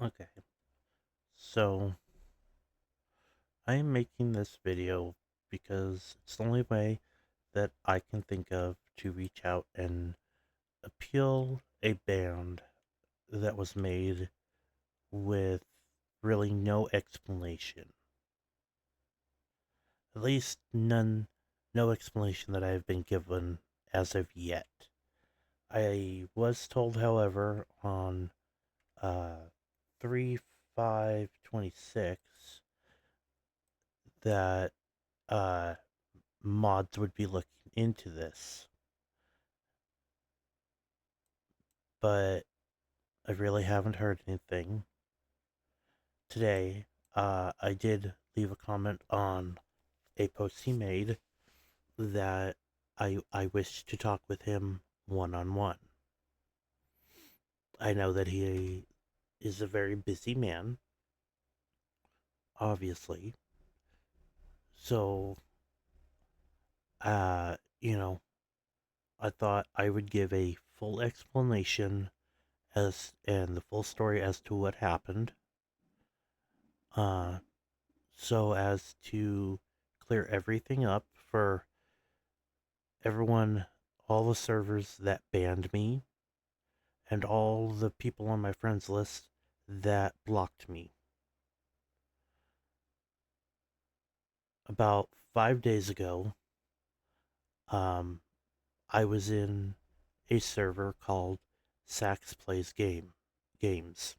Okay, so I am making this video because it's the only way that I can think of to reach out and appeal a band that was made with really no explanation. At least no explanation that I have been given as of yet. I was told, however, on uh, 3/5/26 that uh, mods would be looking into this, but I really haven't heard anything. Today, I did leave a comment on a post he made that I wish to talk with him one on one. I know that he is a very busy man, obviously. So, uh, you know, I thought I would give a full explanation as and the full story as to what happened. Uh, so as to clear everything up for everyone, all the servers that banned me, and all the people on my friends list that blocked me. About 5 days ago, um, I was in a server called Sax Plays Games.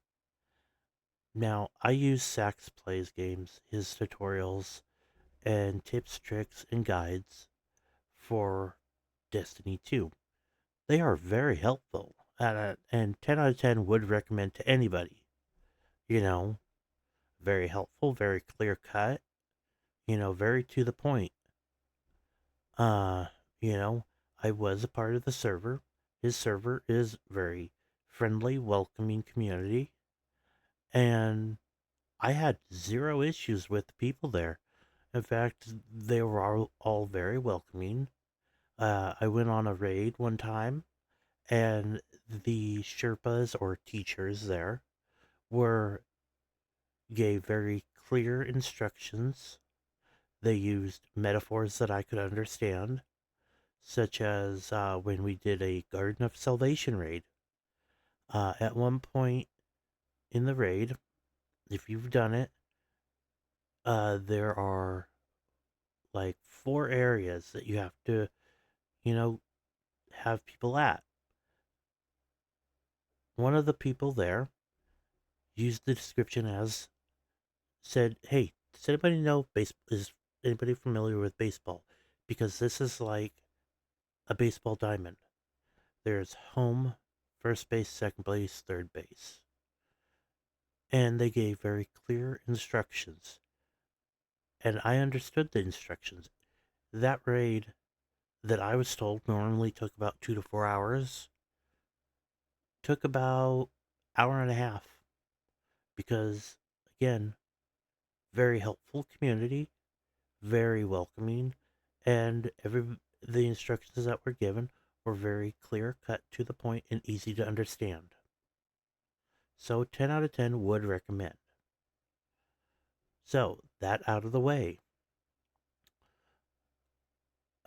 Now, I use Sax Plays Games, his tutorials, and tips, tricks, and guides for Destiny 2. They are very helpful, and 10 out of 10 would recommend to anybody. You know, very helpful, very clear cut, very to the point. Uh, you know, I was a part of the server. His server is very friendly, welcoming community, and I had zero issues with the people there. In fact, they were all very welcoming. I went on a raid one time, and the Sherpas or teachers there were gave very clear instructions. They used metaphors that I could understand, such as when we did a Garden of Salvation raid. At one point in the raid, if you've done it, there are like four areas that you have to, you know, have people at. One of the people there used the description as said, "Hey, does anybody know is anybody familiar with baseball? Because this is like a baseball diamond. There's home, first base, second base, third base." And they gave very clear instructions. And I understood the instructions. That raid that I was told normally took about 2 to 4 hours took about hour and a half because, again, very helpful community, very welcoming, and the instructions that were given were very clear, cut to the point, and easy to understand. So 10 out of 10 would recommend. So that out of the way.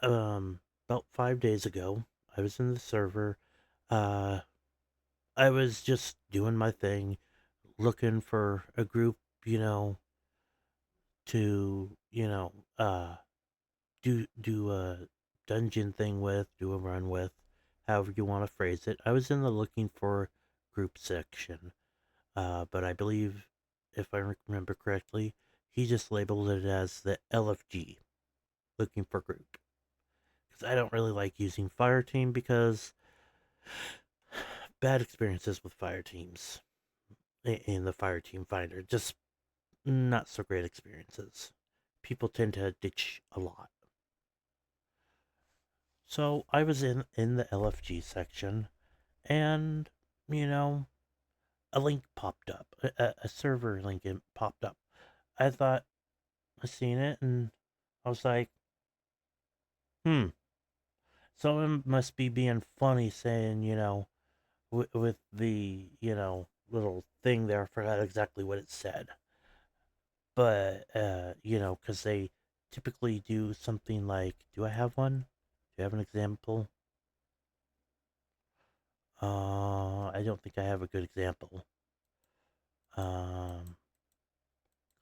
About 5 days ago, I was in the server. Uh, I was just doing my thing, looking for a group, to do a dungeon thing with, do a run with, however you want to phrase it. I was in the looking for group section, but I believe, if I remember correctly, he just labeled it as the LFG, looking for group. Because I don't really like using fire team because bad experiences with fire teams in the fire team finder, just not so great experiences. People tend to ditch a lot. So I was in the LFG section, and you know, a link popped up, a server link popped up. I thought I seen it, and I was like, hmm, someone must be being funny, saying, with the little thing there. I forgot exactly what it said, but because they typically do something like, do I have one? Do you have an example? I don't think I have a good example. Um,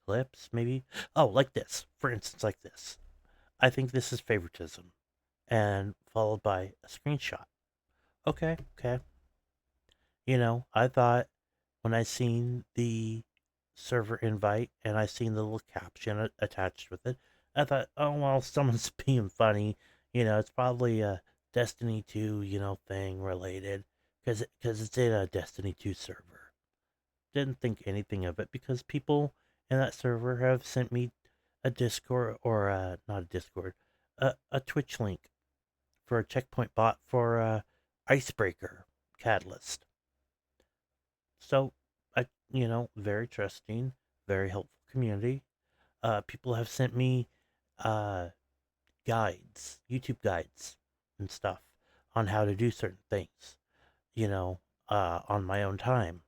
Clips maybe. Oh, like this. For instance, like this. I think this is favoritism, and followed by a screenshot. Okay, okay. I thought when I seen the server invite and I seen the little caption attached with it, I thought, oh well, someone's being funny. It's probably a Destiny 2, thing related, because it's in a Destiny 2 server. Didn't think anything of it because people in that server have sent me a Discord or not a Discord, a Twitch link for a checkpoint bot for Icebreaker Catalyst. So, very trusting, very helpful community. People have sent me uh, guides, YouTube guides, and stuff on how to do certain things, on my own time.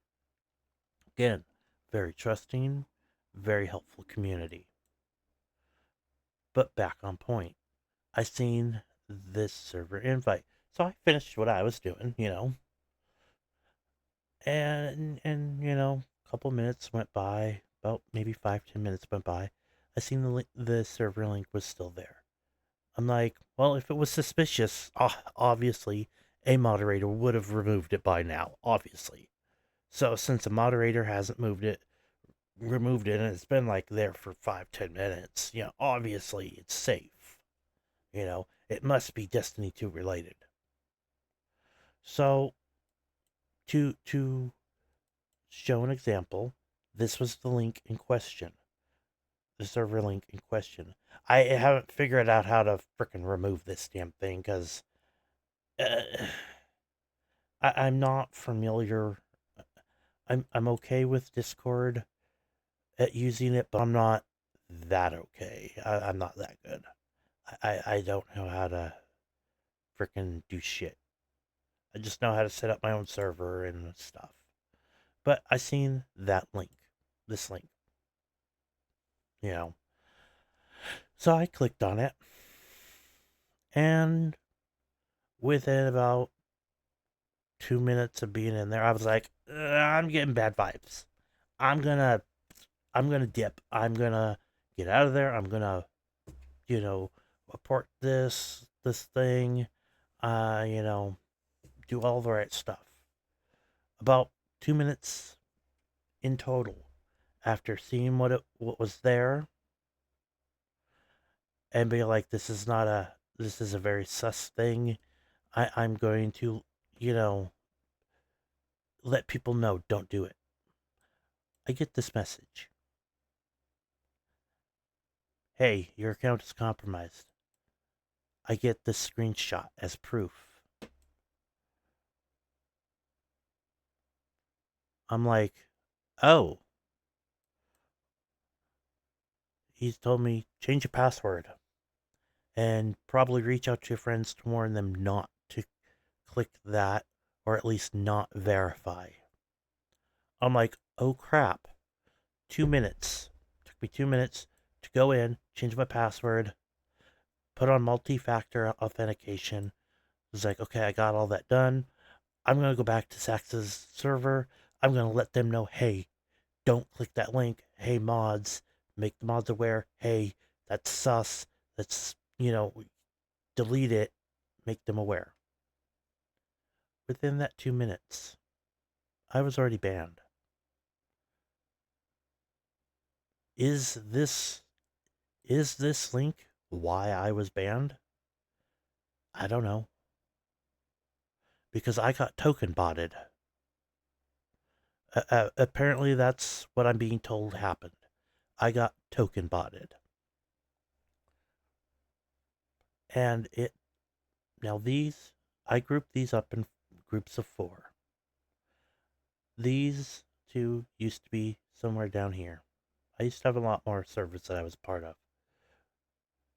Again, very trusting, very helpful community. But back on point, I seen this server invite. So I finished what I was doing, and a couple minutes went by, about maybe 5-10 minutes went by. I seen the server link was still there. I'm like, well, if it was suspicious, obviously a moderator would have removed it by now, obviously. So since a moderator hasn't removed it, and it's been like there for 5-10 minutes, obviously it's safe. It must be Destiny 2 related. So to show an example, this was the link in question, the server link in question. I haven't figured out how to frickin' remove this damn thing because uh, I'm not familiar. I'm okay with Discord at using it, but I'm not that okay. I'm not that good. I don't know how to frickin' do shit. I just know how to set up my own server and stuff. But I seen that link, this link, you know. So I clicked on it, and within about 2 minutes of being in there, I was like, I'm getting bad vibes. I'm gonna, I'm gonna dip. I'm gonna get out of there. I'm gonna, you know, report this thing. Uh, you know, do all the right stuff. About 2 minutes in total after seeing what was there and be like, this is a very sus thing. I'm going to, you know, let people know, don't do it. I get this message. Hey, your account is compromised. I get this screenshot as proof. I'm like, oh, he's told me change your password and probably reach out to your friends to warn them not to click that or at least not verify. I'm like, oh crap. 2 minutes. Took me 2 minutes to go in, change my password, put on multi-factor authentication. It was like, okay, I got all that done. I'm going to go back to Sax's server. I'm going to let them know, hey, don't click that link. Hey, mods, make the mods aware. Hey, that's sus. That's, delete it. Make them aware. Within that 2 minutes, I was already banned. Is this link why I was banned? I don't know. Because I got token botted. Apparently, that's what I'm being told happened. I got token botted. And now I grouped these up in groups of 4. These 2 used to be somewhere down here. I used to have a lot more servers that I was part of.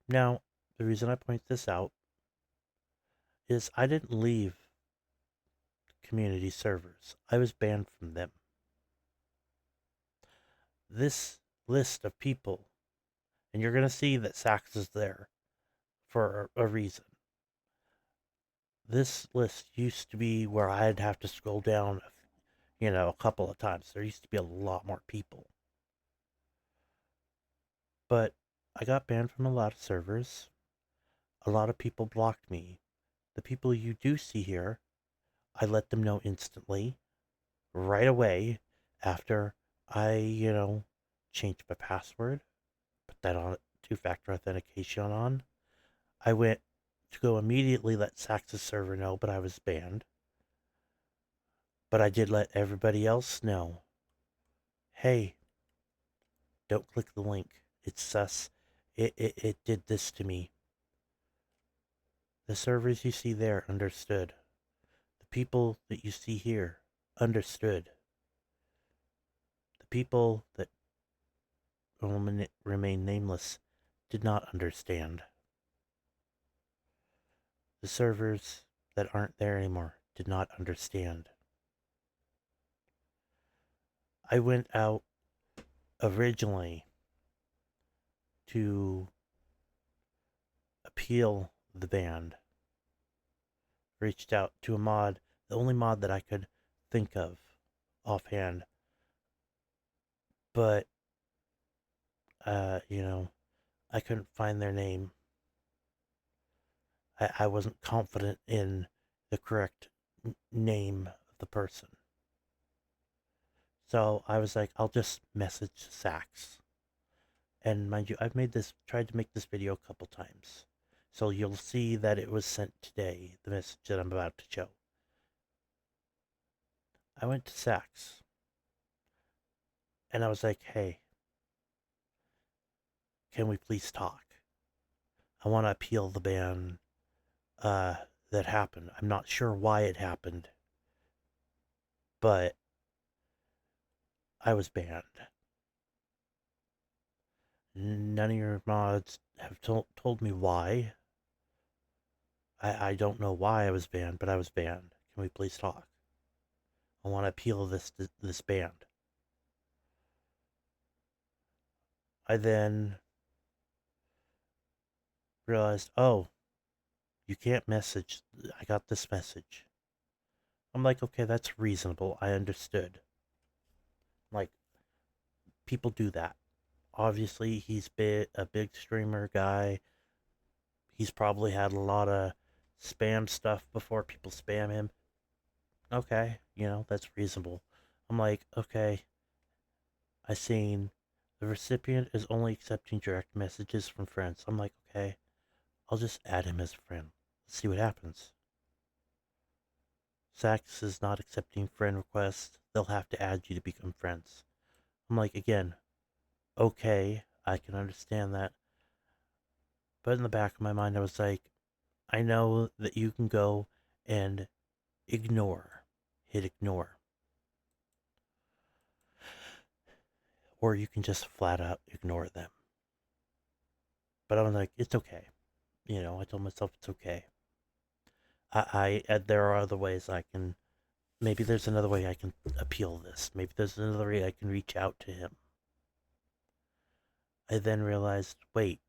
Now, the reason I point this out is I didn't leave community servers. I was banned from them. this list of people, and you're going to see that Sax is there for a reason. This list used to be where I'd have to scroll down, a couple of times. There used to be a lot more people. But I got banned from a lot of servers. A lot of people blocked me. The people you do see here, I let them know instantly, right away, after I, changed my password, put that on, two-factor authentication on. I went to go immediately let Sax's server know, but I was banned. But I did let everybody else know, hey, don't click the link. It's sus. It did this to me. The servers you see there understood. The people that you see here understood. The people that will remain nameless did not understand. The servers that aren't there anymore did not understand. I went out originally to appeal the ban. Reached out to a mod, the only mod that I could think of offhand. But, I couldn't find their name. I wasn't confident in the correct name of the person. So I was like, I'll just message Sax. And mind you, tried to make this video a couple times. So you'll see that it was sent today, the message that I'm about to show. I went to Sax. And I was like, hey, can we please talk? I want to appeal the ban that happened. I'm not sure why it happened, but I was banned. None of your mods have told me why. I don't know why I was banned, but I was banned. Can we please talk? I want to appeal this ban. I then realized, oh, you can't message. I got this message. I'm like, okay, that's reasonable. I understood. Like, people do that. Obviously, he's a big streamer guy. He's probably had a lot of spam stuff before people spam him. Okay, that's reasonable. I'm like, okay, I seen the recipient is only accepting direct messages from friends. I'm like, okay, I'll just add him as a friend. Let's see what happens. Sax is not accepting friend requests. They'll have to add you to become friends. I'm like, again, okay, I can understand that. But in the back of my mind, I was like, I know that you can go and hit ignore. Or you can just flat out ignore them. But I was like, it's okay. I told myself it's okay. There are other ways I can, maybe there's another way I can appeal this. Maybe there's another way I can reach out to him. I then realized, wait,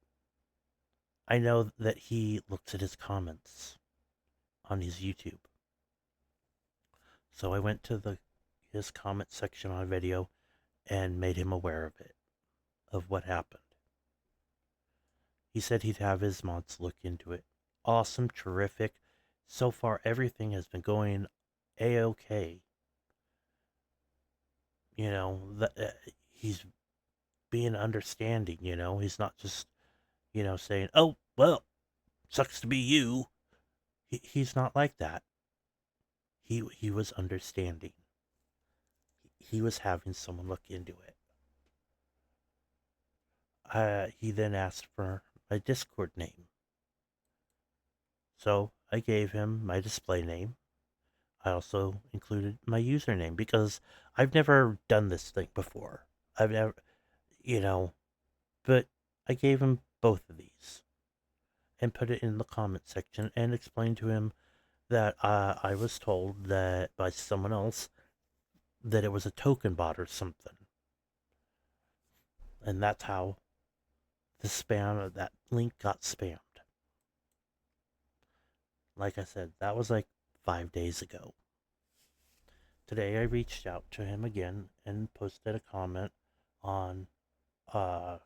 I know that he looks at his comments on his YouTube. So I went to his comment section on a video and made him aware of it, of what happened. He said he'd have his mods look into it. Awesome, terrific. So far, everything has been going a-okay. He's being understanding, He's not just, saying, oh, well, sucks to be you. He's not like that. He was understanding. He was having someone look into it. He then asked for my Discord name. So I gave him my display name. I also included my username because I've never done this thing before. I've never, but I gave him both of these and put it in the comment section and explained to him that I was told that by someone else that it was a token bot or something. And that's how that link got spammed. Like I said, that was like 5 days ago. Today I reached out to him again and posted a comment on uh,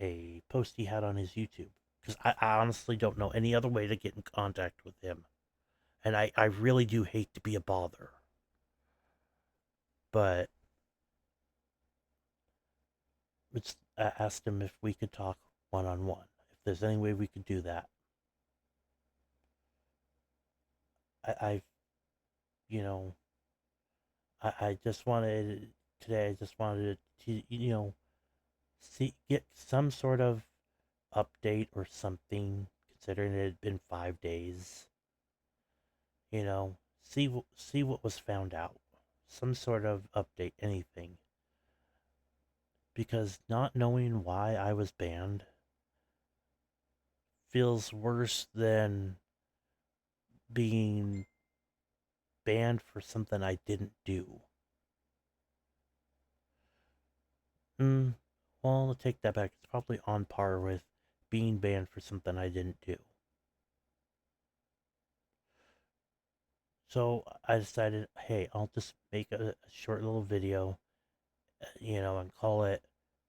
a post he had on his YouTube. Because I honestly don't know any other way to get in contact with him. And I really do hate to be a bother. But I asked him if we could talk one on one. If there's any way we could do that. I you know, I just wanted today. I just wanted to, get some sort of update or something. Considering it had been 5 days, see what was found out. Some sort of update, anything. Because not knowing why I was banned feels worse than being banned for something I didn't do. Hmm. Well, I'll take that back. It's probably on par with being banned for something I didn't do. So I decided, hey, I'll just make a short little video, and call it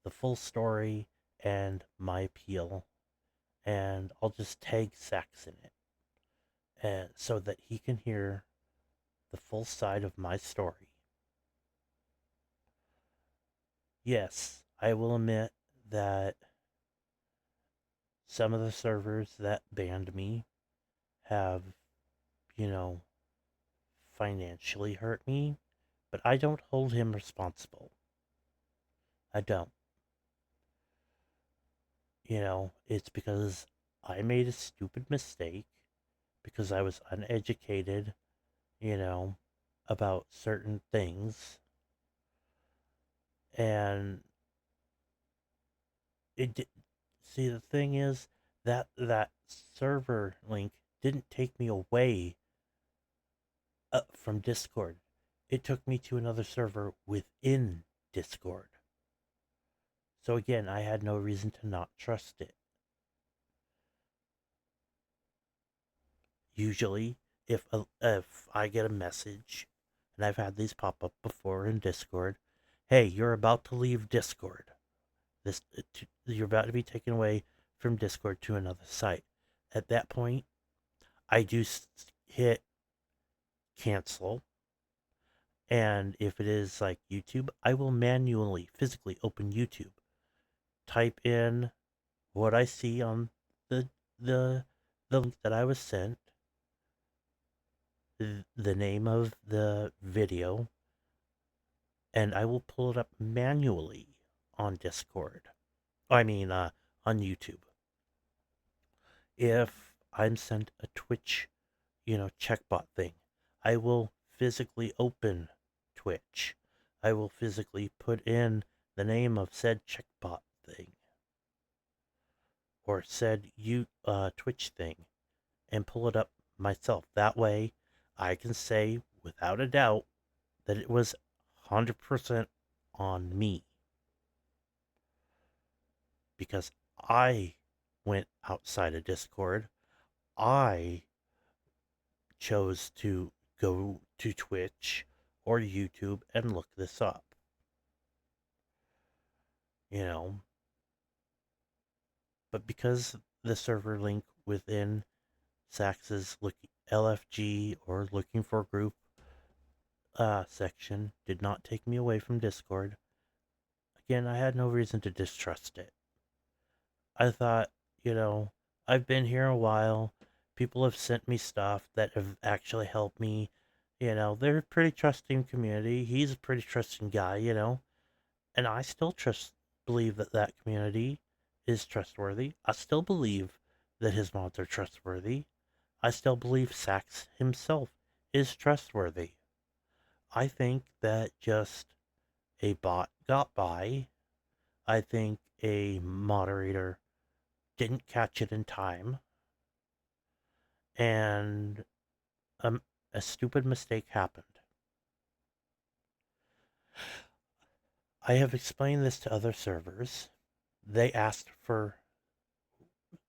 The Full Story and My Appeal. And I'll just tag Sax in it, and so that he can hear the full side of my story. Yes, I will admit that some of the servers that banned me have, you know, financially hurt me, but I don't hold him responsible. I don't. It's because I made a stupid mistake because I was uneducated, you know, about certain things. And it did, see, the thing is that server link didn't take me away from Discord. It took me to another server within Discord. So again, I had no reason to not trust it. Usually, if I get a message, and I've had these pop up before in Discord, hey, you're about to leave Discord. You're about to be taken away from Discord to another site. At that point, I do hit cancel, and if it is like YouTube, I will manually, physically open YouTube, type in what I see on the the the link that I was sent, the name of the video, and I will pull it up manually on Discord. I mean, on YouTube. If I'm sent a Twitch, checkbot thing, I will physically open Twitch. I will physically put in the name of said checkbot thing or said Twitch thing and pull it up myself. That way, I can say without a doubt that it was 100% on me because I went outside of Discord. I chose to go to Twitch or YouTube and look this up. You know, but because the server link within Sax's LFG or looking for group section did not take me away from Discord, again, I had no reason to distrust it. I thought, I've been here a while. People have sent me stuff that have actually helped me. They're a pretty trusting community. He's a pretty trusting guy, and I still believe that community is trustworthy. I still believe that his mods are trustworthy. I still believe Sax himself is trustworthy. I think that just a bot got by. I think a moderator didn't catch it in time, and a stupid mistake happened. I have explained this to other servers. They asked for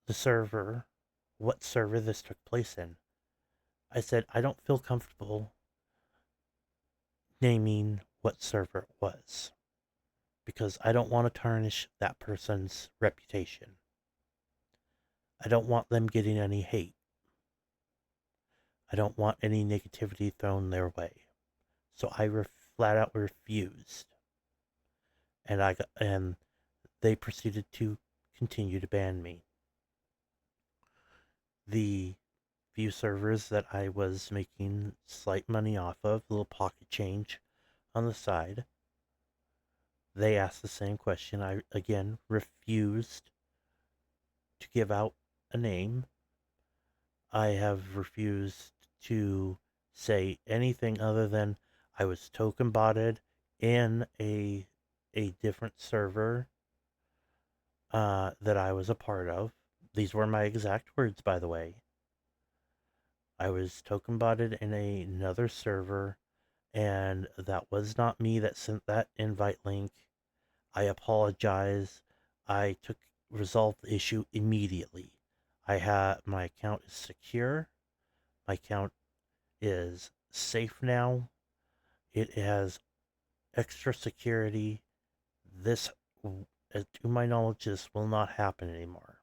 the server, what server this took place in. I said, I don't feel comfortable naming what server it was because I don't want to tarnish that person's reputation. I don't want them getting any hate. I don't want any negativity thrown their way. So I flat out refused. And they proceeded to continue to ban me. The few servers that I was making slight money off of, little pocket change on the side, they asked the same question. I again refused to give out a name. I have refused to say anything other than I was token botted in a different server that I was a part of. These were my exact words, by the way. I was token botted in another server, and that was not me that sent that invite link. I apologize. I resolved the issue immediately. My account is secure. My account is safe now. It has extra security. This, to my knowledge, this will not happen anymore.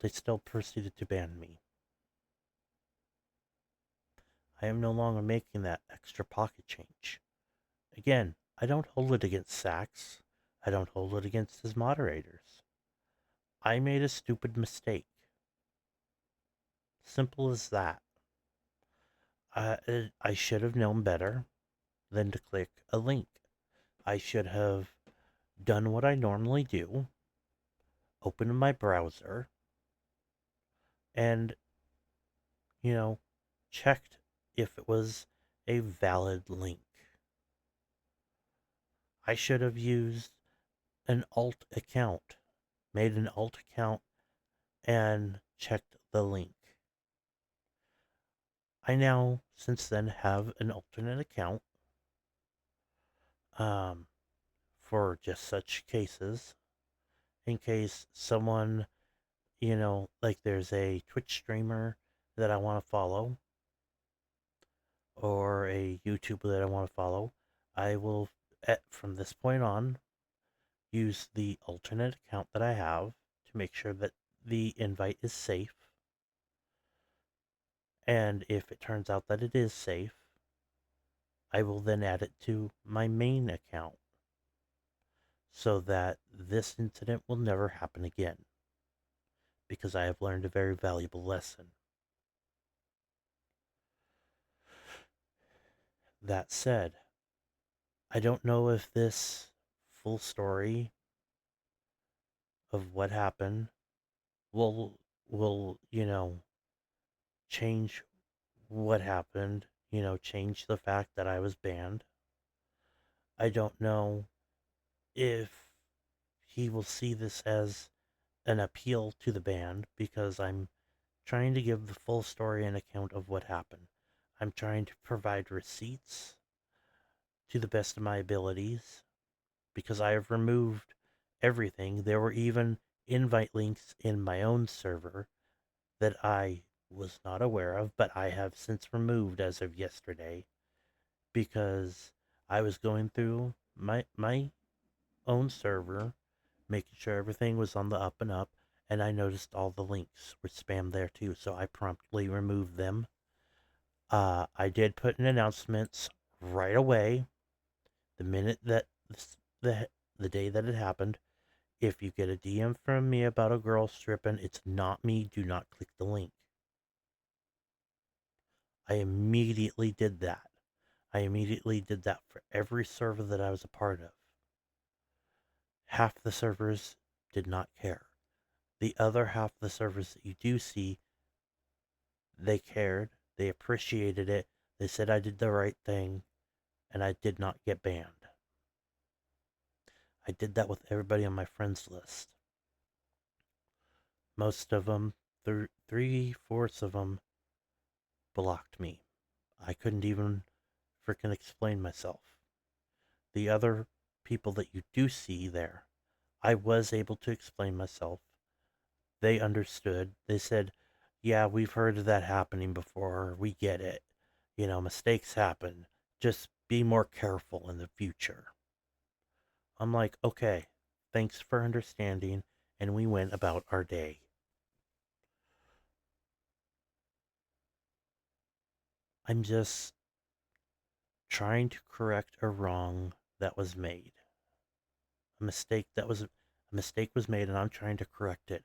They still proceeded to ban me. I am no longer making that extra pocket change. Again, I don't hold it against Sax. I don't hold it against his moderators. I made a stupid mistake. Simple as that. I should have known better than to click a link. I should have done what I normally do, opened my browser, and, you know, checked if it was a valid link. I should have used an alt account, made an alt account, and checked the link. I now, since then, have an alternate account um, for just such cases. In case someone, like there's a Twitch streamer that I want to follow or a YouTuber that I want to follow, I will, from this point on, use the alternate account that I have to make sure that the invite is safe. And if it turns out that it is safe, I will then add it to my main account so that this incident will never happen again, because I have learned a very valuable lesson. That said, I don't know if this full story of what happened will change what happened, change the fact that I was banned. I don't know if he will see this as an appeal to the ban, because I'm trying to give the full story and account of what happened. I'm trying to provide receipts to the best of my abilities because I have removed everything. There were even invite links in my own server that I was not aware of, but I have since removed as of yesterday because I was going through my own server, making sure everything was on the up and up, and I noticed all the links were spammed there too, so I promptly removed them. I did put in announcements right away, the minute that the day that it happened. If you get a DM from me about a girl stripping, it's not me. Do not click the link. I immediately did that. I immediately did that for every server that I was a part of. Half the servers did not care. The other half of the servers that you do see, they cared. They appreciated it. They said I did the right thing, and I did not get banned. I did that with everybody on my friends list. Most of them, 3/4 of them, blocked me. I couldn't even freaking explain myself. The other people that you do see there, I was able to explain myself. They understood. They said, yeah, we've heard of that happening before. We get it. Mistakes happen. Just be more careful in the future. I'm like, okay, thanks for understanding. And we went about our day. I'm just trying to correct a wrong that was made. A mistake was made and I'm trying to correct it.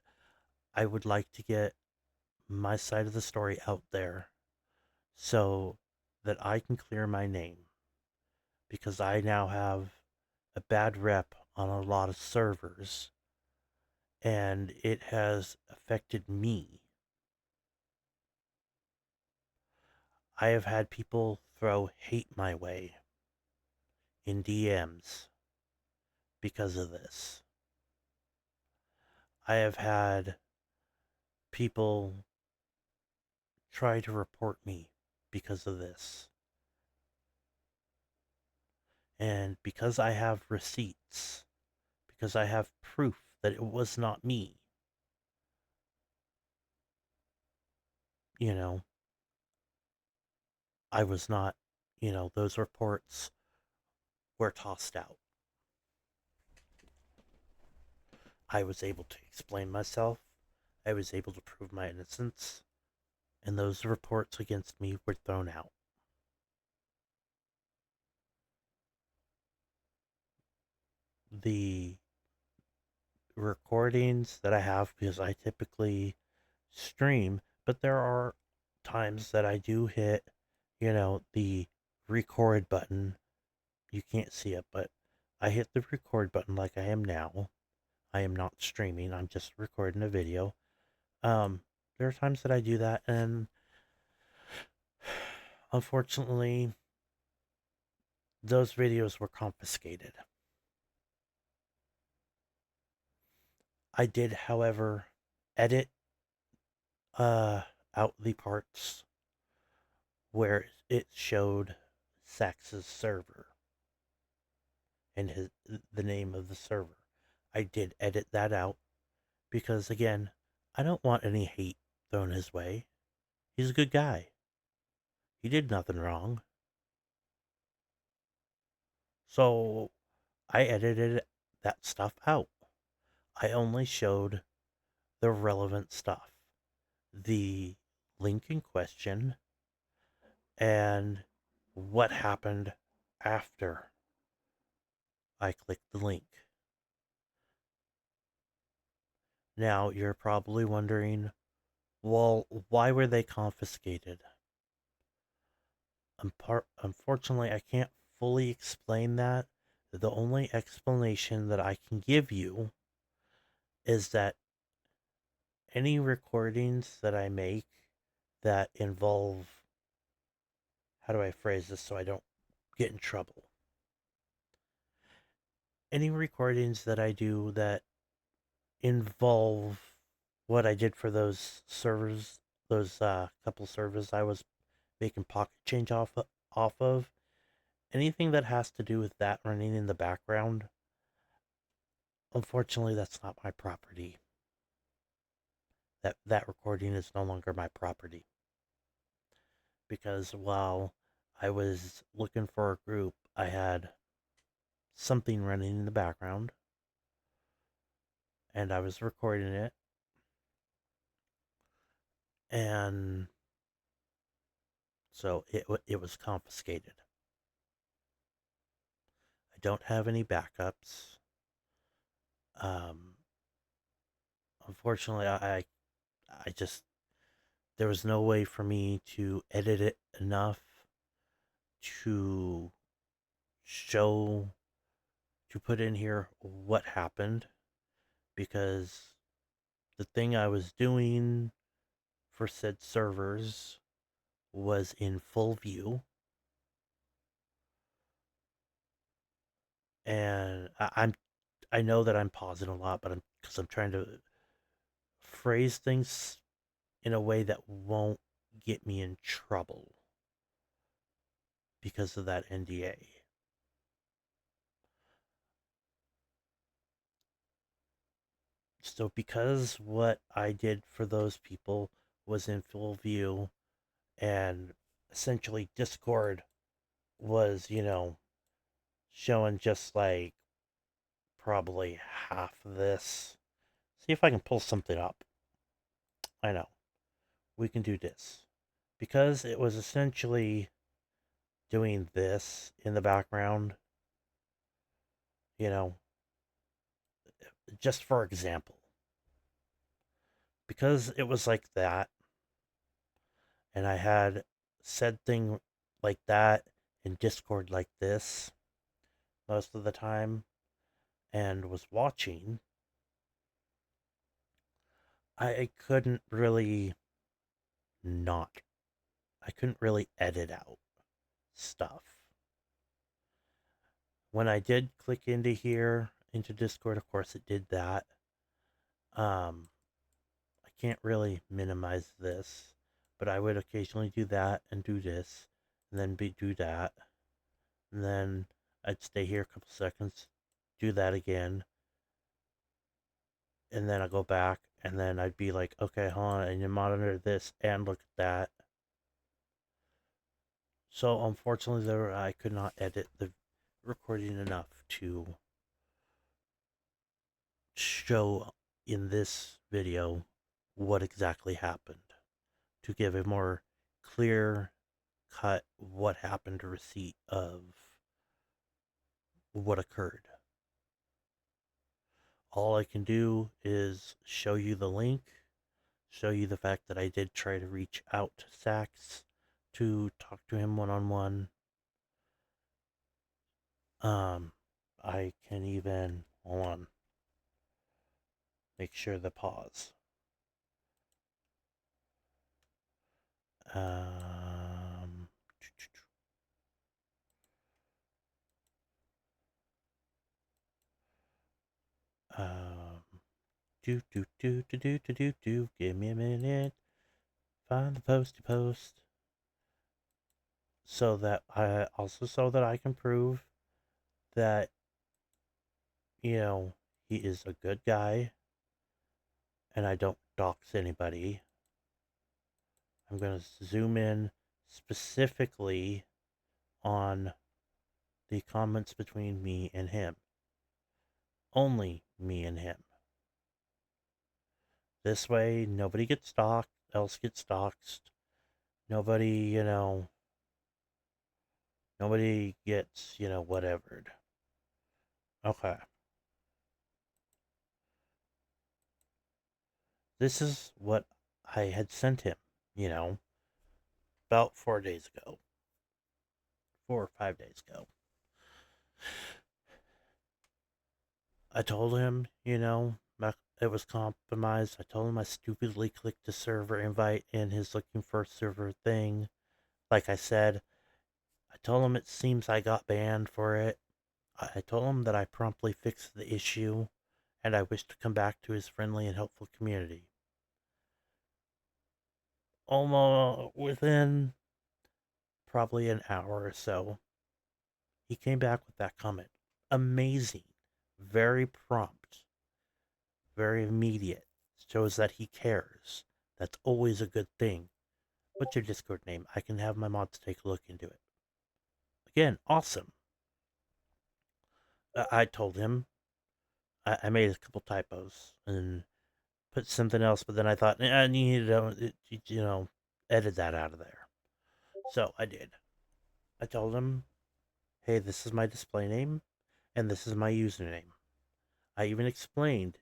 I would like to get my side of the story out there so that I can clear my name because I now have a bad rep on a lot of servers and it has affected me. I have had people throw hate my way in DMs because of this. I have had people try to report me because of this. And because I have receipts, because I have proof that it was not me, you know, I was not, those reports were tossed out. I was able to explain myself. I was able to prove my innocence. And those reports against me were thrown out. The recordings that I have, because I typically stream, but there are times that I do hit, the record button. You can't see it, but I hit the record button like I am now. I am not streaming, I'm just recording a video. There are times that I do that, and unfortunately, those videos were confiscated. I did, however, edit out the parts where it showed Sax's server and the name of the server. I did edit that out because again, I don't want any hate thrown his way. He's a good guy. He did nothing wrong. So I edited that stuff out. I only showed the relevant stuff. The link in question and what happened after I clicked the link. Now, you're probably wondering, well, why were they confiscated? Unfortunately, I can't fully explain that. The only explanation that I can give you is that any recordings that I make that involve, how do I phrase this so I don't get in trouble? Any recordings that I do that involve what I did for those servers, those couple servers I was making pocket change off of, anything that has to do with that running in the background, unfortunately, that's not my property. That recording is no longer my property because while I was looking for a group, I had something running in the background and I was recording it, and so it was confiscated. I don't have any backups. Um, Unfortunately, I just there was no way for me to edit it enough to show to put in here what happened because the thing I was doing for said servers was in full view, and I know that I'm pausing a lot, but I'm trying to phrase things in a way that won't get me in trouble. because of that NDA. So because what I did for those people was in full view, and essentially Discord was, showing just like probably half of this. See if I can pull something up. I know. We can do this. Because it was essentially doing this in the background, you know, just for example. Because it was like that, and I had said thing like that in Discord like this most of the time, and was watching, I couldn't really not. I couldn't really edit out stuff. When I did click into here, into Discord, of course it did that. I can't really minimize this, but I would occasionally do that and do this, and then do that. And then I'd stay here a couple seconds, do that again, and then I go back, and then I'd be like, okay, hold on, and you monitor this and look at that. So unfortunately, I could not edit the recording enough to show in this video what exactly happened, to give a more clear cut what happened receipt of what occurred. All I can do is show you the link, show you the fact that I did try to reach out to Sax to talk to him one-on-one. I can even, hold on, make sure the pause. Um, um, give me a minute. Find the posty post. So that I can prove that, he is a good guy and I don't dox anybody. I'm going to zoom in specifically on the comments between me and him. Only me and him. This way, nobody gets else gets doxxed. Nobody, nobody gets, whatevered. Okay. This is what I had sent him, about 4 days ago. 4 or 5 days ago. I told him, it was compromised. I told him I stupidly clicked the server invite in his looking for a server thing. Like I said, I told him it seems I got banned for it. I told him that I promptly fixed the issue and I wish to come back to his friendly and helpful community. Almost within probably an hour or so, he came back with that comment. Amazing. Very prompt. Very immediate. Shows that he cares. That's always a good thing. What's your Discord name? I can have my mods take a look into it. Again, awesome. I told him I made a couple typos and put something else, but then I thought I need to, edit that out of there. So I did. I told him, hey, this is my display name and this is my username. I even explained.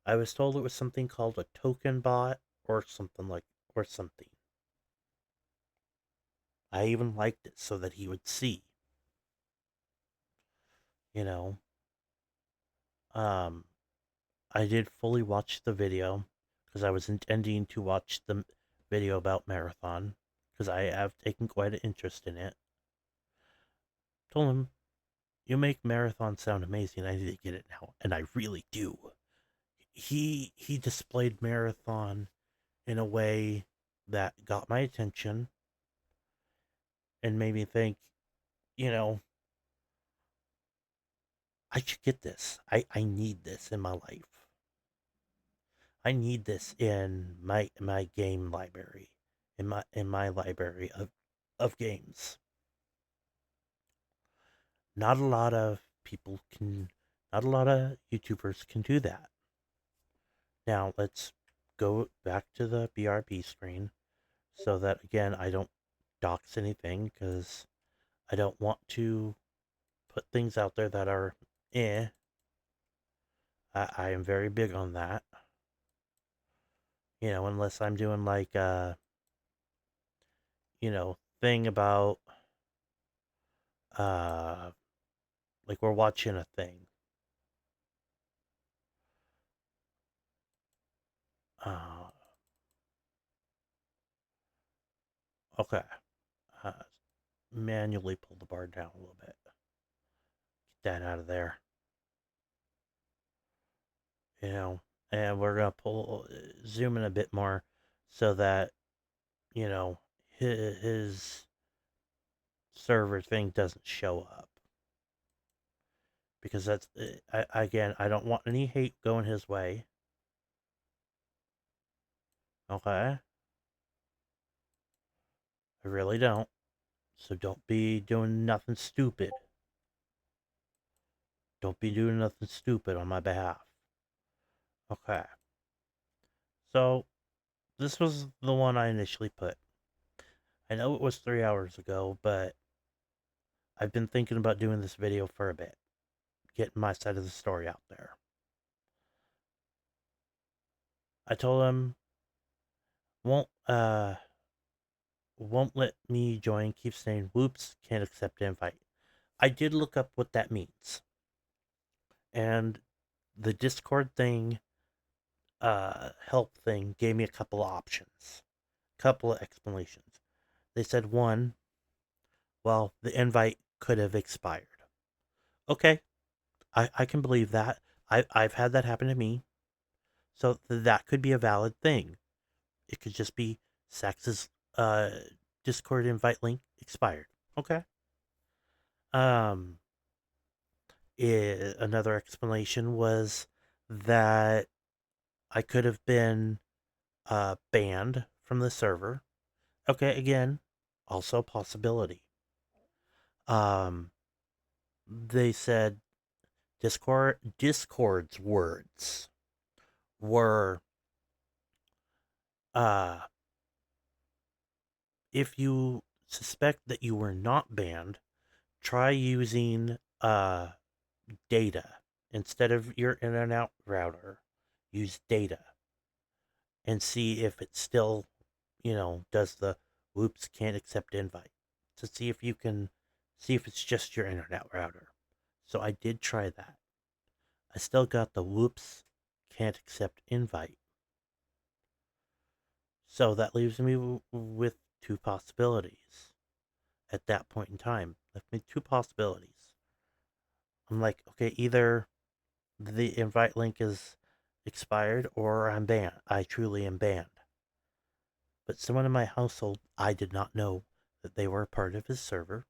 I was told it was something called a token bot or something. I even liked it so that he would see. You know, um, I did fully watch the video because I was intending to watch the video about Marathon because I have taken quite an interest in it. Told him, you make Marathon sound amazing. I need to get it now, and I really do. He displayed Marathon in a way that got my attention and made me think, you know, I should get this. I need this in my life. I need this in my game library, in my library of games. Not a lot of people can, not a lot of YouTubers can do that. Now let's go back to the BRB screen so that again I don't dox anything because I don't want to put things out there that are eh. I am very big on that. Unless I'm doing like thing about uh like we're watching a thing. Uh okay. Uh Manually pull the bar down a little bit. Get that out of there. You know, and we're gonna pull zoom in a bit more so that you know his server thing doesn't show up because that's again I don't want any hate going his way. Okay, I really don't. So don't be doing nothing stupid. Don't be doing nothing stupid on my behalf. Okay. So this was the one I initially put. I know it was 3 hours ago, but I've been thinking about doing this video for a bit, getting my side of the story out there. I told him won't won't let me join, keeps saying whoops, can't accept invite. I did look up what that means. And the Discord thing, help thing gave me a couple of options, couple of explanations. They said one, well, the invite could have expired. Okay, I can believe that. I've had that happen to me. So that could be a valid thing. It could just be Sax's Discord invite link expired. Okay. Um, Another explanation was that I could have been banned from the server. Okay, again, also a possibility. Um, they said Discord's words were uh, if you suspect that you were not banned, try using data instead of your in and out router. Use data and see if it still, does the whoops can't accept invite to see if you can see if it's just your internet router. So I did try that. I still got the whoops can't accept invite. So that leaves me with two possibilities at that point in time. Left me two possibilities. I'm like, okay, either the invite link is expired or I'm banned. I truly am banned. But someone in my household, I did not know that they were a part of his server.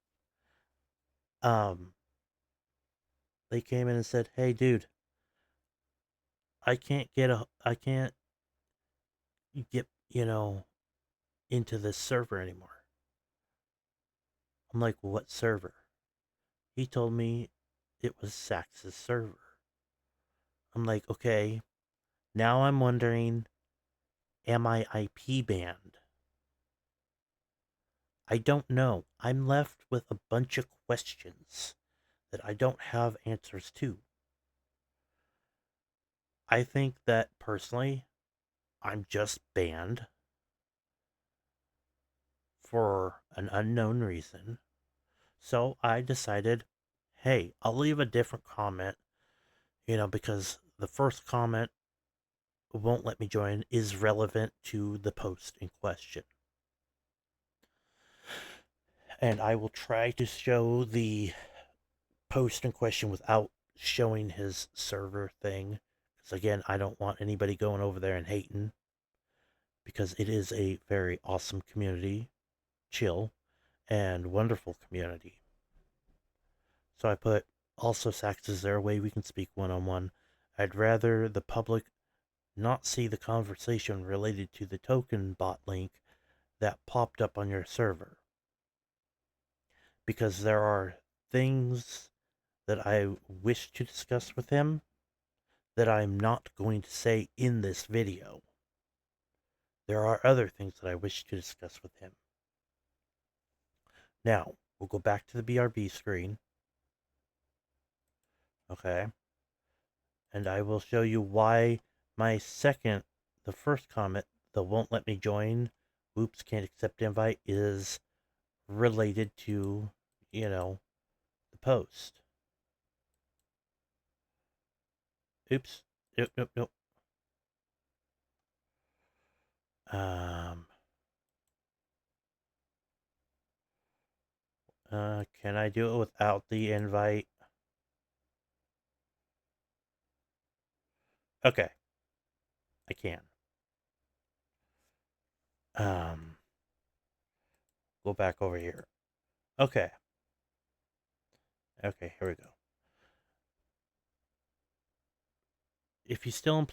Um, they came in and said, "Hey, dude, I can't get, into this server anymore." I'm like, "What server?" He told me it was Sax's server. I'm like, "Okay." Now I'm wondering, am I IP banned? I don't know. I'm left with a bunch of questions that I don't have answers to. I think that personally, I'm just banned for an unknown reason. So I decided, hey, I'll leave a different comment, because the first comment won't let me join is relevant to the post in question. And I will try to show the post in question without showing his server thing. Because again, I don't want anybody going over there and hating. Because it is a very awesome community, chill, and wonderful community. So I put, also Sax, is there a way we can speak one-on-one? I'd rather the public not see the conversation related to the token bot link that popped up on your server. Because there are things that I wish to discuss with him that I'm not going to say in this video. There are other things that I wish to discuss with him. Now, we'll go back to the BRB screen. Okay. And I will show you why the first comment, the won't let me join, oops, can't accept invite, is related to, the post. Oops. Nope, nope, nope. Can I do it without the invite? Okay. I can. Go back over here. Okay. Okay, here we go. If you still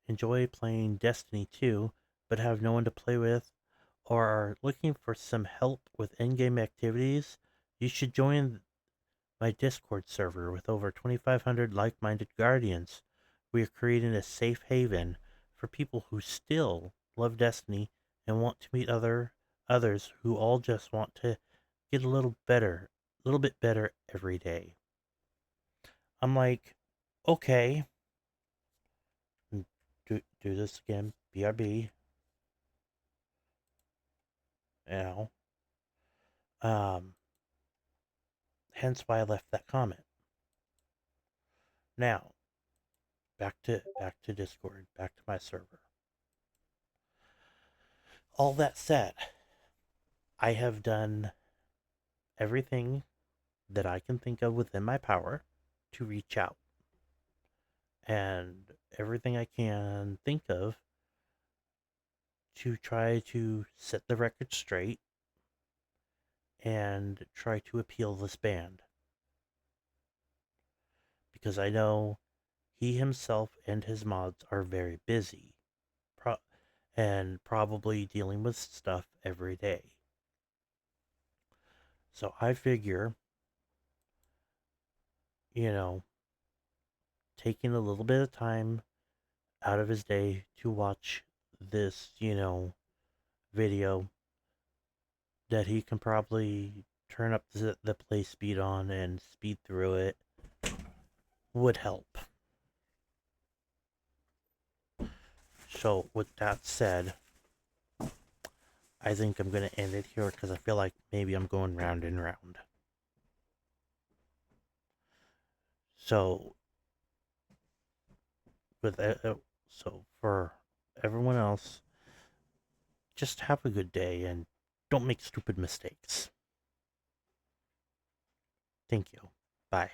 enjoy playing Destiny 2, but have no one to play with, or are looking for some help with in-game activities, you should join my Discord server with over 2,500 like-minded guardians. We are creating a safe haven for people who still love Destiny and want to meet others who all just want to get a little bit better every day. I'm like, okay, do this again, BRB. You know, hence why I left that comment. Now, back to Discord, back to my server. All that said, I have done everything that I can think of within my power to reach out. And everything I can think of to try to set the record straight and try to appeal this band. Because I know he himself and his mods are very busy and probably dealing with stuff every day. So I figure, taking a little bit of time out of his day to watch this, video that he can probably turn up the play speed on and speed through it would help. So with that said, I think I'm going to end it here because I feel like maybe I'm going round and round. So so for everyone else, just have a good day and don't make stupid mistakes. Thank you. Bye.